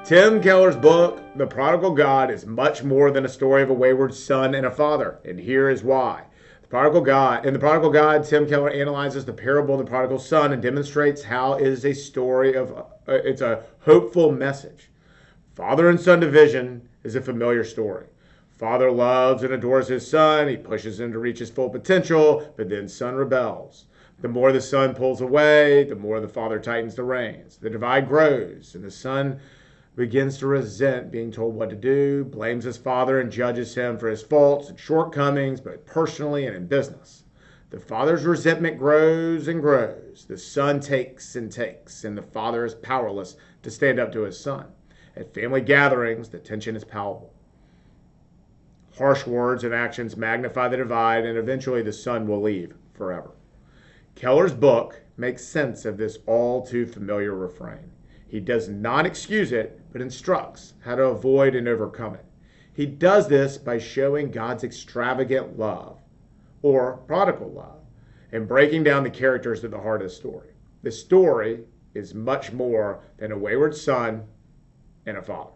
Tim Keller's book, The Prodigal God, is much more than a story of a wayward son and a father, and here is why. In The Prodigal God, Tim Keller analyzes the parable of the prodigal son and demonstrates how it is a story of, it's a hopeful message. Father and son division is a familiar story. Father loves and adores his son. He pushes him to reach his full potential, but then son rebels. The more the son pulls away, the more the father tightens the reins. The divide grows, and the son begins to resent being told what to do, blames his father and judges him for his faults and shortcomings, both personally and in business. The father's resentment grows and grows. The son takes and takes, and the father is powerless to stand up to his son. At family gatherings, the tension is palpable. Harsh words and actions magnify the divide, and eventually the son will leave forever. Keller's book makes sense of this all too familiar refrain. He does not excuse it, but instructs how to avoid and overcome it. He does this by showing God's extravagant love, or prodigal love, and breaking down the characters at the heart of the story. The story is much more than a wayward son and a father.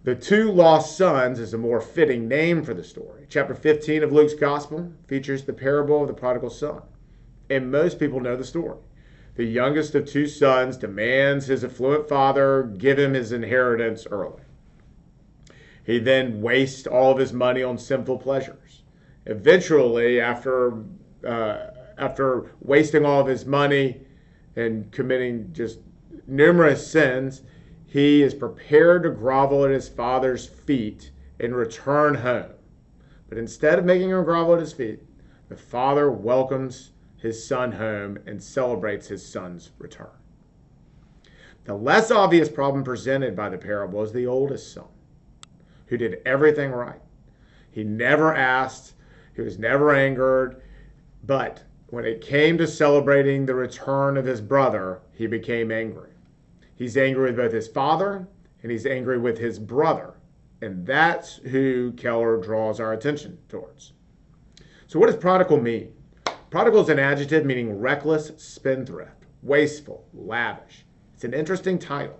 The two lost sons is a more fitting name for the story. Chapter 15 of Luke's Gospel features the parable of the prodigal son, and most people know the story. The youngest of two sons demands his affluent father give him his inheritance early. He then wastes all of his money on sinful pleasures. Eventually, after wasting all of his money and committing just numerous sins, he is prepared to grovel at his father's feet and return home. But instead of making him grovel at his feet, the father welcomes his son home and celebrates his son's return. The less obvious problem presented by the parable is the oldest son, who did everything right. He never asked, he was never angered, but when it came to celebrating the return of his brother, he became angry. He's angry with both his father and he's angry with his brother. And that's who Keller draws our attention towards. So what does prodigal mean? Prodigal is an adjective meaning reckless, spendthrift, wasteful, lavish. It's an interesting title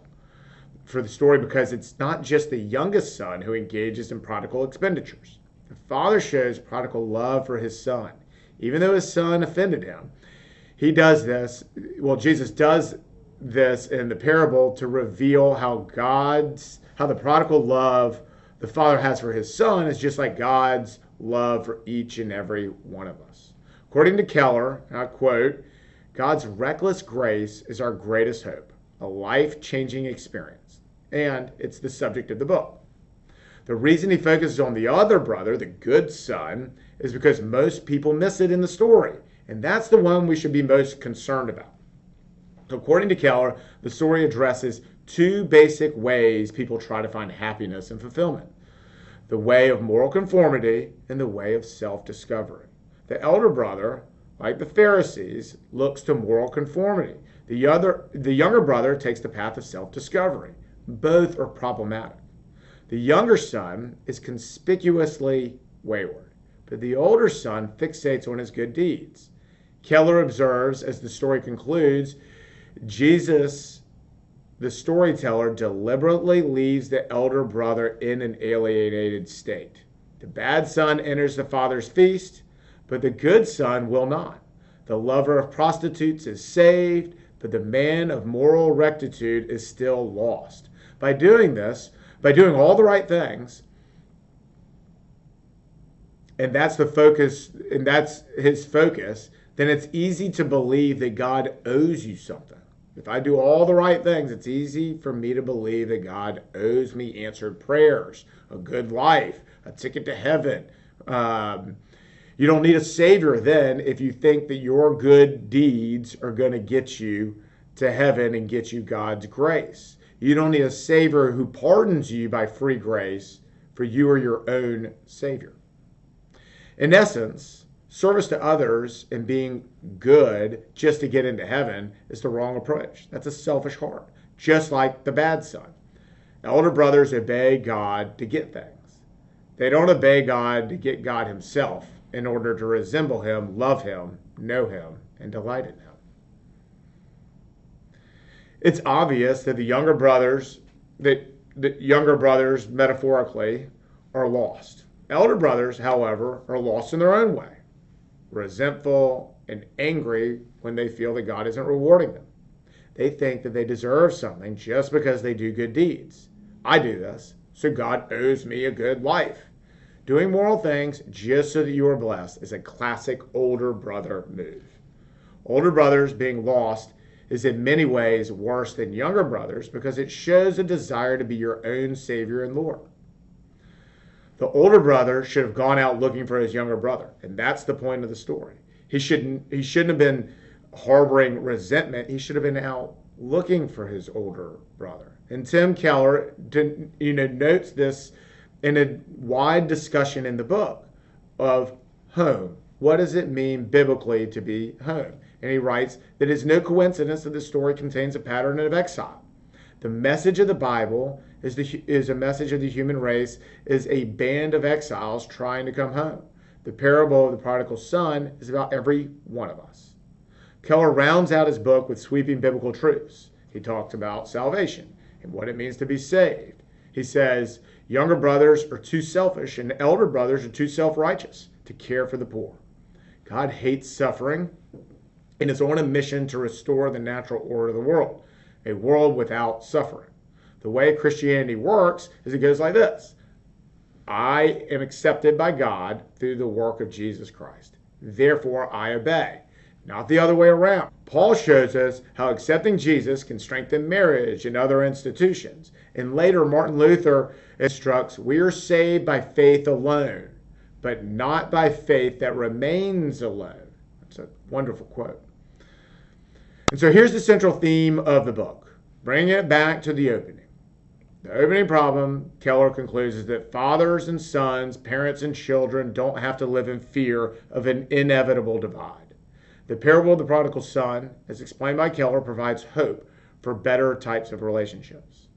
for the story because it's not just the youngest son who engages in prodigal expenditures. The father shows prodigal love for his son. Even though his son offended him, Jesus does this in the parable to reveal how the prodigal love the father has for his son is just like God's love for each and every one of us. According to Keller, and I quote, God's reckless grace is our greatest hope, a life-changing experience, and it's the subject of the book. The reason he focuses on the other brother, the good son, is because most people miss it in the story, and that's the one we should be most concerned about. According to Keller, the story addresses two basic ways people try to find happiness and fulfillment: the way of moral conformity and the way of self-discovery. The elder brother, like the Pharisees, looks to moral conformity. The younger brother takes the path of self-discovery. Both are problematic. The younger son is conspicuously wayward, but the older son fixates on his good deeds. Keller observes, as the story concludes, Jesus, the storyteller, deliberately leaves the elder brother in an alienated state. The bad son enters the father's feast, but the good son will not. The lover of prostitutes is saved, but the man of moral rectitude is still lost. By doing all the right things, and that's his focus, then it's easy to believe that God owes you something. If I do all the right things, it's easy for me to believe that God owes me answered prayers, a good life, a ticket to heaven. You don't need a savior then if you think that your good deeds are going to get you to heaven and get you God's grace. You don't need a savior who pardons you by free grace, for you are your own savior. In essence, service to others and being good just to get into heaven is the wrong approach. That's a selfish heart, just like the bad son. Elder brothers obey God to get things. They don't obey God to get God himself in order to resemble him, love him, know him, and delight in him. It's obvious that the younger brothers metaphorically are lost. Elder brothers, however, are lost in their own way, resentful and angry when they feel that God isn't rewarding them. They think that they deserve something just because they do good deeds. I do this, so God owes me a good life. Doing moral things just so that you are blessed is a classic older brother move. Older brothers being lost is in many ways worse than younger brothers because it shows a desire to be your own Savior and Lord. The older brother should have gone out looking for his younger brother, and that's the point of the story. He shouldn't have been harboring resentment. He should have been out looking for his older brother. And Tim Keller notes this in a wide discussion in the book of home. What does it mean biblically to be home? And he writes that it's no coincidence that the story contains a pattern of exile. The message of the Bible is a message of the human race is a band of exiles trying to come home. The parable of the prodigal son is about every one of us. Keller rounds out his book with sweeping biblical truths. He talks about salvation and what it means to be saved. He says, younger brothers are too selfish and elder brothers are too self-righteous to care for the poor. God hates suffering and is on a mission to restore the natural order of the world, a world without suffering. The way Christianity works is it goes like this. I am accepted by God through the work of Jesus Christ. Therefore, I obey. Not the other way around. Paul shows us how accepting Jesus can strengthen marriage and other institutions. And later, Martin Luther instructs, we are saved by faith alone, but not by faith that remains alone. That's a wonderful quote. And so here's the central theme of the book, bringing it back to the opening. The opening problem, Keller concludes, is that fathers and sons, parents and children don't have to live in fear of an inevitable divide. The parable of the prodigal son, as explained by Keller, provides hope for better types of relationships.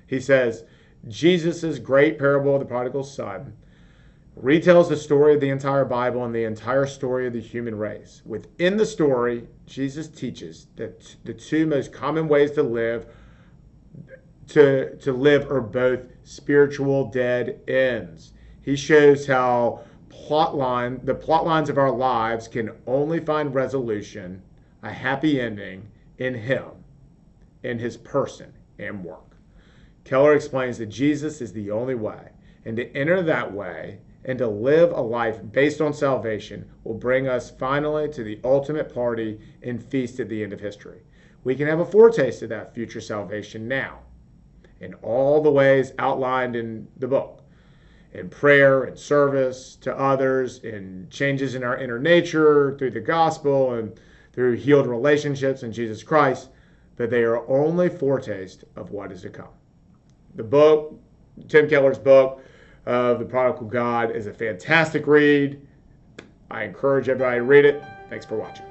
He says, Jesus' great parable of the prodigal son retells the story of the entire Bible and the entire story of the human race. Within the story, Jesus teaches that the two most common ways to live are both spiritual dead ends. He shows how the plot lines of our lives can only find resolution, a happy ending, in him, in his person and work. Keller explains that Jesus is the only way, and to enter that way and to live a life based on salvation will bring us finally to the ultimate party and feast at the end of history. We can have a foretaste of that future salvation now, in all the ways outlined in the book. In prayer and service to others, in changes in our inner nature, through the gospel, and through healed relationships in Jesus Christ, but they are only foretaste of what is to come. The book, Tim Keller's book of The Prodigal God, is a fantastic read. I encourage everybody to read it. Thanks for watching.